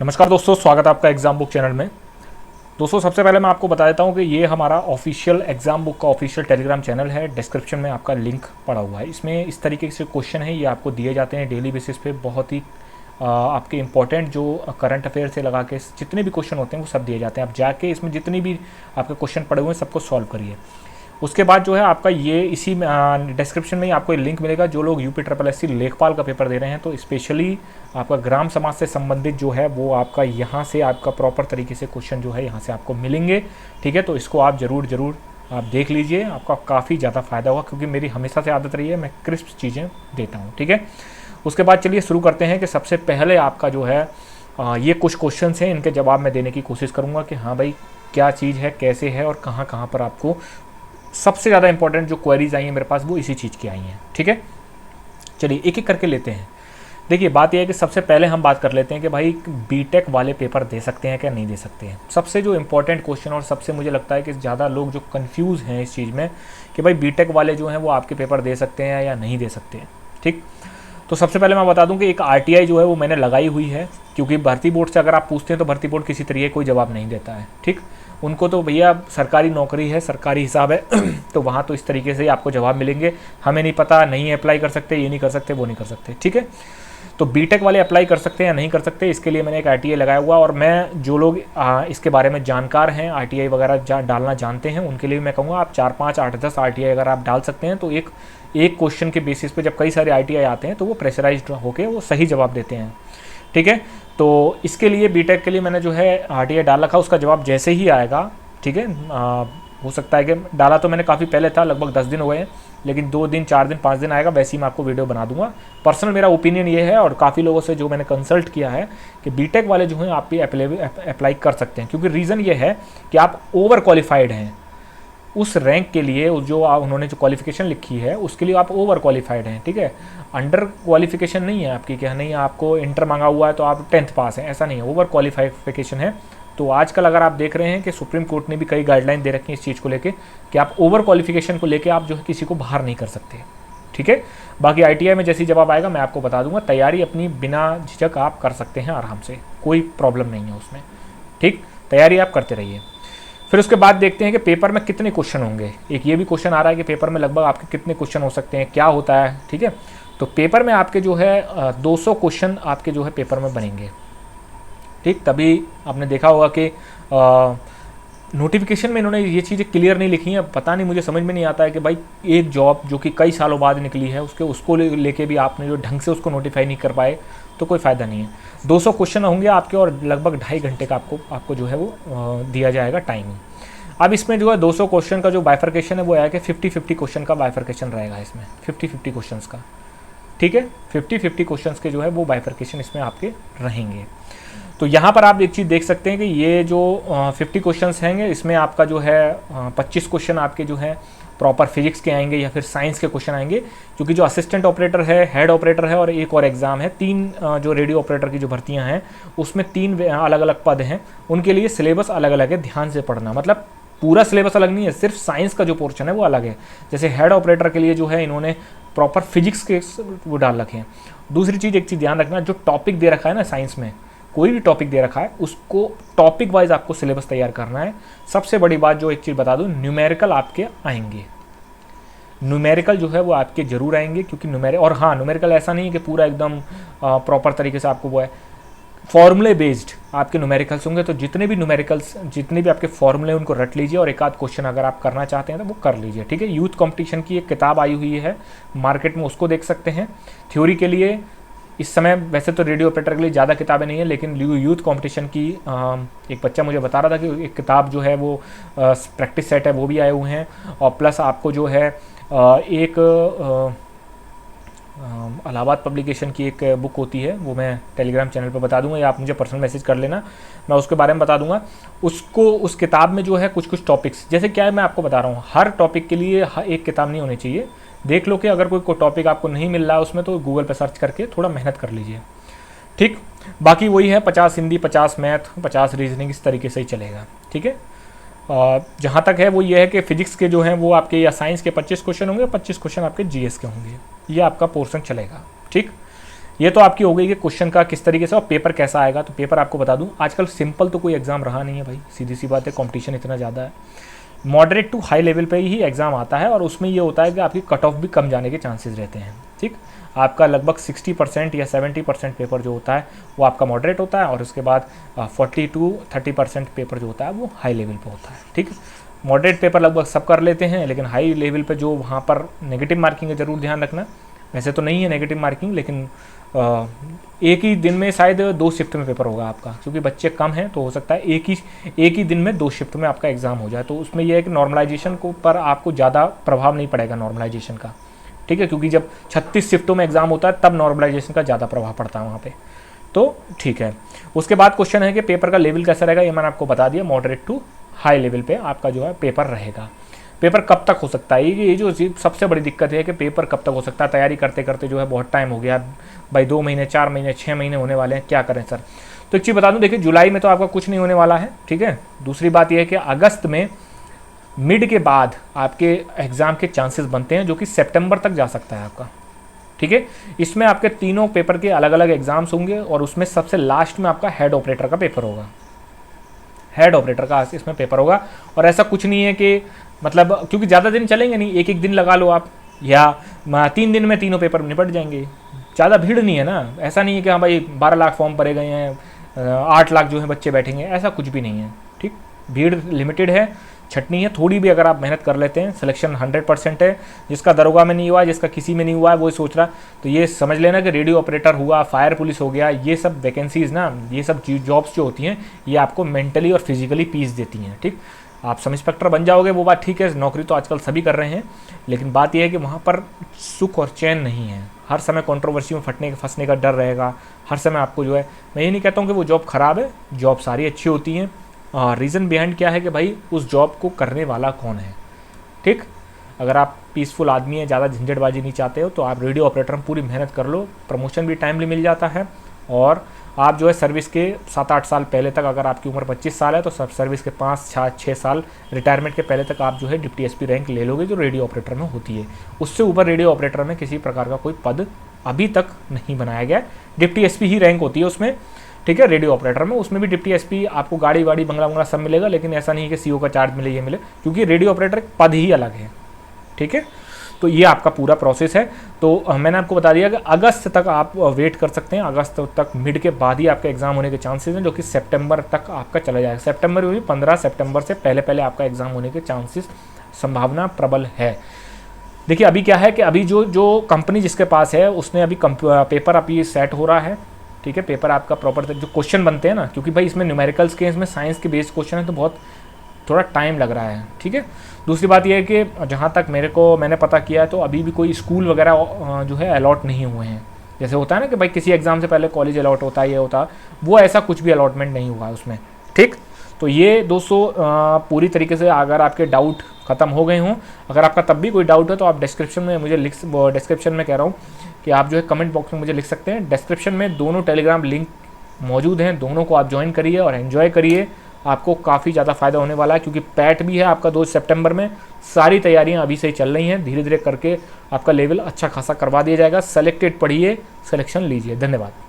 नमस्कार दोस्तों, स्वागत है आपका एग्जाम बुक चैनल में। दोस्तों, सबसे पहले मैं आपको बता देता हूं कि ये हमारा ऑफिशियल एग्जाम बुक का ऑफिशियल टेलीग्राम चैनल है। डिस्क्रिप्शन में आपका लिंक पड़ा हुआ है। इसमें इस तरीके से क्वेश्चन है, ये आपको दिए जाते हैं डेली बेसिस पे। बहुत ही आपके इंपॉर्टेंट जो करंट अफेयर से लगा के जितने भी क्वेश्चन होते हैं वो सब दिए जाते हैं। आप जाके इसमें जितनी भी आपके क्वेश्चन पड़े हुए हैं सबको सॉल्व करिए। उसके बाद जो है आपका ये इसी डिस्क्रिप्शन में ही आपको लिंक मिलेगा। जो लोग UPSSC लेखपाल का पेपर दे रहे हैं तो स्पेशली आपका ग्राम समाज से संबंधित जो है वो आपका यहाँ से आपका प्रॉपर तरीके से क्वेश्चन जो है यहाँ से आपको मिलेंगे। ठीक है, तो इसको आप ज़रूर आप देख लीजिए, आपका काफ़ी ज़्यादा फ़ायदा होगा, क्योंकि मेरी हमेशा से आदत रही है मैं क्रिस्प चीज़ें देता हूँ। ठीक है, उसके बाद चलिए शुरू करते हैं कि सबसे पहले आपका जो है ये कुछ क्वेश्चन हैं, इनके जवाब मैं देने की कोशिश करूँगा कि हाँ भाई क्या चीज़ है, कैसे है और कहाँ कहाँ पर आपको सबसे ज़्यादा इंपॉर्टेंट जो क्वेरीज आई हैं मेरे पास वो इसी चीज़ की आई हैं। ठीक है, चलिए एक एक करके लेते हैं। देखिए, बात यह है कि सबसे पहले हम बात कर लेते हैं कि भाई बीटेक वाले पेपर दे सकते हैं क्या नहीं दे सकते हैं। सबसे जो इम्पोर्टेंट क्वेश्चन और सबसे मुझे लगता है कि ज़्यादा लोग जो कंफ्यूज हैं इस चीज़ में कि भाई बीटेक वाले जो हैं वो आपके पेपर दे सकते हैं या नहीं दे सकते हैं। ठीक, तो सबसे पहले मैं बता दूं कि एक RTI जो है वो मैंने लगाई हुई है, क्योंकि भर्ती बोर्ड से अगर आप पूछते हैं तो भर्ती बोर्ड किसी तरीके कोई जवाब नहीं देता है। ठीक, उनको तो भैया सरकारी नौकरी है, सरकारी हिसाब है तो वहाँ तो इस तरीके से ही आपको जवाब मिलेंगे। हमें नहीं पता, नहीं अप्लाई कर सकते, ये नहीं कर सकते, वो नहीं कर सकते। ठीक है, तो बीटेक वाले अप्लाई कर सकते हैं या नहीं कर सकते, इसके लिए मैंने एक RTI लगाया हुआ। और मैं जो लोग इसके बारे में जानकार हैं, RTI वगैरह डालना जानते हैं, उनके लिए मैं कहूँगा आप 4, 5, 8, 10 RTI अगर आप डाल सकते हैं तो एक क्वेश्चन के बेसिस पे जब कई सारे RTI आते हैं तो वो प्रेशराइज्ड होकर वो सही जवाब देते हैं। ठीक है, तो इसके लिए बीटेक के लिए मैंने जो है RTI डाल रखा, उसका जवाब जैसे ही आएगा। ठीक है, हो सकता है कि डाला तो मैंने काफ़ी पहले था, लगभग 10 दिन हो गए हैं, लेकिन 2 दिन, 4 दिन, 5 दिन आएगा, वैसे ही मैं आपको वीडियो बना दूंगा। पर्सनल मेरा ओपिनियन ये है और काफ़ी लोगों से जो मैंने कंसल्ट किया है कि बीटेक वाले जो हैं आप भी अप्लाई कर सकते हैं, क्योंकि रीज़न ये है कि आप ओवर क्वालिफाइड हैं उस रैंक के लिए। जो उन्होंने जो क्वालिफिकेशन लिखी है उसके लिए आप ओवर क्वालिफाइड हैं। ठीक है, अंडर क्वालिफिकेशन नहीं है आपकी, क्या नहीं आपको इंटर मांगा हुआ है तो आप 10th पास हैं, ऐसा नहीं है, ओवर क्वालिफिकेशन है। तो आजकल अगर आप देख रहे हैं कि सुप्रीम कोर्ट ने भी कई गाइडलाइन दे रखी है इस चीज़ को लेके कि आप ओवर क्वालिफिकेशन को लेके आप जो है किसी को बाहर नहीं कर सकते। ठीक है, बाकी ITI में जैसी जवाब आएगा मैं आपको बता दूंगा। तैयारी अपनी बिना झिझक आप कर सकते हैं आराम से, कोई प्रॉब्लम नहीं है उसमें। ठीक, तैयारी आप करते रहिए। फिर उसके बाद देखते हैं कि पेपर में कितने क्वेश्चन होंगे। एक ये भी क्वेश्चन आ रहा है कि पेपर में लगभग आपके कितने क्वेश्चन हो सकते हैं, क्या होता है। ठीक है, तो पेपर में आपके जो है 200 क्वेश्चन आपके जो है पेपर में बनेंगे। ठीक, तभी आपने देखा होगा कि नोटिफिकेशन में इन्होंने ये चीज़ें क्लियर नहीं लिखी हैं। पता नहीं, मुझे समझ में नहीं आता है कि भाई एक जॉब जो कि कई सालों बाद निकली है उसको लेके भी आपने जो ढंग से उसको नोटिफाई नहीं कर पाए तो कोई फ़ायदा नहीं है। 200 क्वेश्चन होंगे आपके और लगभग 2.5 घंटे का आपको जो है वो दिया जाएगा टाइमिंग। अब इसमें जो है 200 क्वेश्चन का जो बाइफर्केशन है वो है कि 50-50 क्वेश्चन का बाइफर्केशन रहेगा इसमें, 50-50 क्वेश्चन का। ठीक है, 50-50 क्वेश्चन के जो है वो बाइफर्केशन इसमें आपके रहेंगे। तो यहाँ पर आप एक चीज़ देख सकते हैं कि ये जो 50 क्वेश्चंस हैं इसमें आपका जो है 25 क्वेश्चन आपके जो है प्रॉपर फिजिक्स के आएंगे या फिर साइंस के क्वेश्चन आएंगे, क्योंकि जो असिस्टेंट ऑपरेटर है, हेड ऑपरेटर है और एक और एग्ज़ाम है। 3 जो रेडियो ऑपरेटर की जो भर्तियाँ हैं उसमें 3 अलग अलग पद हैं, उनके लिए सिलेबस अलग अलग है, ध्यान से पढ़ना। मतलब पूरा सिलेबस अलग नहीं है, सिर्फ साइंस का जो पोर्शन है वो अलग है। जैसे हेड ऑपरेटर के लिए जो है इन्होंने प्रॉपर फिजिक्स के वो डाल रखे हैं। दूसरी चीज़, एक चीज़ ध्यान रखना, जो टॉपिक दे रखा है ना साइंस में, कोई भी टॉपिक दे रखा है उसको टॉपिक वाइज आपको सिलेबस तैयार करना है। सबसे बड़ी बात जो एक चीज़ बता दूं, न्यूमेरिकल आपके आएंगे, न्यूमेरिकल जो है वो आपके जरूर आएंगे, क्योंकि और हाँ, न्यूमेरिकल ऐसा नहीं है कि पूरा एकदम प्रॉपर तरीके से आपको वो है, फॉर्मूले बेस्ड आपके न्यूमेरिकल्स होंगे। तो जितने भी आपके फॉर्मूले उनको रट लीजिए और एक आध क्वेश्चन अगर आप करना चाहते हैं तो वो कर लीजिए। ठीक है, यूथ कंपटीशन की एक किताब आई हुई है मार्केट में, उसको देख सकते हैं। थ्योरी के लिए इस समय वैसे तो रेडियो ऑपरेटर के लिए ज़्यादा किताबें नहीं है, लेकिन यूथ कंपटीशन की एक बच्चा मुझे बता रहा था कि एक किताब जो है वो प्रैक्टिस सेट है वो भी आए हुए हैं। और प्लस आपको जो है एक इलाहाबाद पब्लिकेशन की एक बुक होती है, वो मैं टेलीग्राम चैनल पर बता दूंगा या आप मुझे पर्सनल मैसेज कर लेना, मैं उसके बारे में बता दूंगा। उस किताब में जो है कुछ टॉपिक्स, जैसे क्या है मैं आपको बता रहा हूँ, हर टॉपिक के लिए एक किताब नहीं होनी चाहिए। देख लो कि अगर कोई टॉपिक आपको नहीं मिल रहा है उसमें तो गूगल पर सर्च करके थोड़ा मेहनत कर लीजिए। ठीक, बाकी वही है 50 हिंदी, 50 मैथ, 50 रीजनिंग, इस तरीके से ही चलेगा। ठीक है, जहाँ तक है वो ये है कि फिजिक्स के जो हैं वो आपके या साइंस के 25 क्वेश्चन होंगे, 25 क्वेश्चन आपके GS के होंगे, ये आपका पोर्शन चलेगा। ठीक, ये तो आपकी हो गई कि क्वेश्चन का किस तरीके से और पेपर कैसा आएगा। तो पेपर आपको बता दूं, आजकल सिंपल तो कोई एग्ज़ाम रहा नहीं है भाई, सीधी सी बात है, कंपटीशन इतना ज़्यादा है। मॉडरेट टू हाई लेवल पे ही एग्ज़ाम आता है और उसमें ये होता है कि आपकी कट ऑफ भी कम जाने के चांसेस रहते हैं। ठीक, आपका लगभग 60% या 70% पेपर जो होता है वो आपका मॉडरेट होता है और उसके बाद 40 to 30% पेपर जो होता है वो हाई लेवल पे होता है। ठीक, मॉडरेट पेपर लगभग सब कर लेते हैं, लेकिन हाई लेवल पे जो वहाँ पर नेगेटिव मार्किंग है ज़रूर ध्यान रखना। वैसे तो नहीं है नेगेटिव मार्किंग, लेकिन एक ही दिन में शायद 2 शिफ्ट में पेपर होगा आपका, क्योंकि बच्चे कम हैं तो हो सकता है एक ही दिन में 2 शिफ्ट में आपका एग्ज़ाम हो जाए। तो उसमें यह है कि नॉर्मलाइजेशन को पर आपको ज़्यादा प्रभाव नहीं पड़ेगा नॉर्मलाइजेशन का। ठीक है, क्योंकि जब 36 शिफ्टों में एग्ज़ाम होता है तब नॉर्मलाइजेशन का ज़्यादा प्रभाव पड़ता है वहाँ पे। तो ठीक है, उसके बाद क्वेश्चन है कि पेपर का लेवल कैसा रहेगा, ये मैंने आपको बता दिया। मॉडरेट टू हाई लेवल पे आपका जो है पेपर रहेगा। पेपर कब तक हो सकता है, ये जो सबसे बड़ी दिक्कत है कि पेपर कब तक हो सकता है। तैयारी करते करते जो है बहुत टाइम हो गया भाई, 2 महीने 4 महीने 6 महीने होने वाले हैं, क्या करें सर। तो एक चीज़ बता दूं, देखिए जुलाई में तो आपका कुछ नहीं होने वाला है। ठीक है, दूसरी बात यह है कि अगस्त में मिड के बाद आपके एग्ज़ाम के चांसेस बनते हैं, जो कि सितंबर तक जा सकता है आपका। ठीक है, इसमें आपके तीनों पेपर के अलग अलग एग्जाम्स होंगे और उसमें सबसे लास्ट में आपका हेड ऑपरेटर का पेपर होगा। हेड ऑपरेटर का इसमें पेपर होगा और ऐसा कुछ नहीं है कि मतलब, क्योंकि ज़्यादा दिन चलेंगे नहीं, एक दिन लगा लो आप, या 3 दिन में तीनों पेपर निपट जाएंगे। ज़्यादा भीड़ नहीं है ना, ऐसा नहीं है कि हाँ भाई 12 लाख फॉर्म भरे गए हैं, 8 लाख जो है बच्चे बैठेंगे, ऐसा कुछ भी नहीं है। ठीक, भीड़ लिमिटेड है, छटनी है थोड़ी भी। अगर आप मेहनत कर लेते हैं, सिलेक्शन 100% है। जिसका दरोगा में नहीं हुआ है, जिसका किसी में नहीं हुआ है, वो सोच रहा, तो ये समझ लेना कि रेडियो ऑपरेटर हुआ, फायर पुलिस हो गया, ये सब वैकेंसीज ना, ये सब जॉब्स जो होती हैं ये आपको मेंटली और फिजिकली पीस देती हैं। ठीक, आप सब इंस्पेक्टर बन जाओगे वो बात ठीक है, नौकरी तो आजकल सभी कर रहे हैं, लेकिन बात यह है कि वहाँ पर सुख और चैन नहीं है। हर समय कंट्रोवर्सी में फंसने का डर रहेगा। हर समय आपको जो है, मैं ये नहीं कहता हूँ कि वो जॉब ख़राब है, जॉब सारी अच्छी होती हैं। रीज़न बिहाइंड क्या है कि भाई उस जॉब को करने वाला कौन है। ठीक, अगर आप पीसफुल आदमी है, ज़्यादा झंझटबाजी नहीं चाहते हो, तो आप रेडियो ऑपरेटर में पूरी मेहनत कर लो, प्रमोशन भी टाइमली मिल जाता है। और आप जो है सर्विस के 7-8 साल पहले तक, अगर आपकी उम्र 25 साल है तो सब सर्विस के 5-6 साल रिटायरमेंट के पहले तक आप जो है डिप्टी एसपी रैंक ले लोगे, जो रेडियो ऑपरेटर में होती है। उससे ऊपर रेडियो ऑपरेटर में किसी प्रकार का कोई पद अभी तक नहीं बनाया गया। डिप्टी एसपी ही रैंक होती है उसमें। ठीक है, रेडियो ऑपरेटर में, उसमें भी डिप्टी एसपी आपको गाड़ी वाड़ी बंगला बंगला सब मिलेगा, लेकिन ऐसा नहीं है कि सीओ का चार्ज मिले, ये मिले, क्योंकि रेडियो ऑपरेटर एक पद ही अलग है। ठीक है, तो ये आपका पूरा प्रोसेस है। तो मैंने आपको बता दिया कि अगस्त तक आप वेट कर सकते हैं। अगस्त तक मिड के बाद ही आपका एग्जाम होने के चांसेस हैं, जो कि सितंबर तक आपका चला जाएगा। सितंबर में भी 15 सितंबर से पहले आपका एग्जाम होने के चांसेस, संभावना प्रबल है। देखिए अभी क्या है कि अभी जो कंपनी जिसके पास है उसने अभी पेपर अभी सेट हो रहा है। ठीक है, पेपर आपका प्रॉपर जो क्वेश्चन बनते हैं ना, क्योंकि भाई इसमें न्यूमेरिकल्स के, इसमें साइंस के बेस्ड क्वेश्चन है, तो बहुत थोड़ा टाइम लग रहा है। ठीक है, दूसरी बात यह है कि जहाँ तक मैंने पता किया है तो अभी भी कोई स्कूल वगैरह जो है अलॉट नहीं हुए हैं। जैसे होता है ना कि भाई किसी एग्ज़ाम से पहले कॉलेज अलॉट होता है, ये होता है, वो ऐसा कुछ भी अलॉटमेंट नहीं हुआ है उसमें। ठीक, तो ये दोस्तों पूरी तरीके से अगर आपके डाउट ख़त्म हो गए हों, अगर आपका तब भी कोई डाउट है तो आप डिस्क्रिप्शन में मुझे डिस्क्रिप्शन में कह रहा हूँ कि आप जो है कमेंट बॉक्स में मुझे लिख सकते हैं। डिस्क्रिप्शन में दोनों टेलीग्राम लिंक मौजूद हैं, दोनों को आप ज्वाइन करिए और एंजॉय करिए। आपको काफ़ी ज़्यादा फ़ायदा होने वाला है, क्योंकि पैट भी है आपका 2 सितंबर में। सारी तैयारियां अभी से ही चल रही हैं, धीरे धीरे करके आपका लेवल अच्छा खासा करवा दिया जाएगा। सेलेक्टेड पढ़िए, सिलेक्शन लीजिए। धन्यवाद।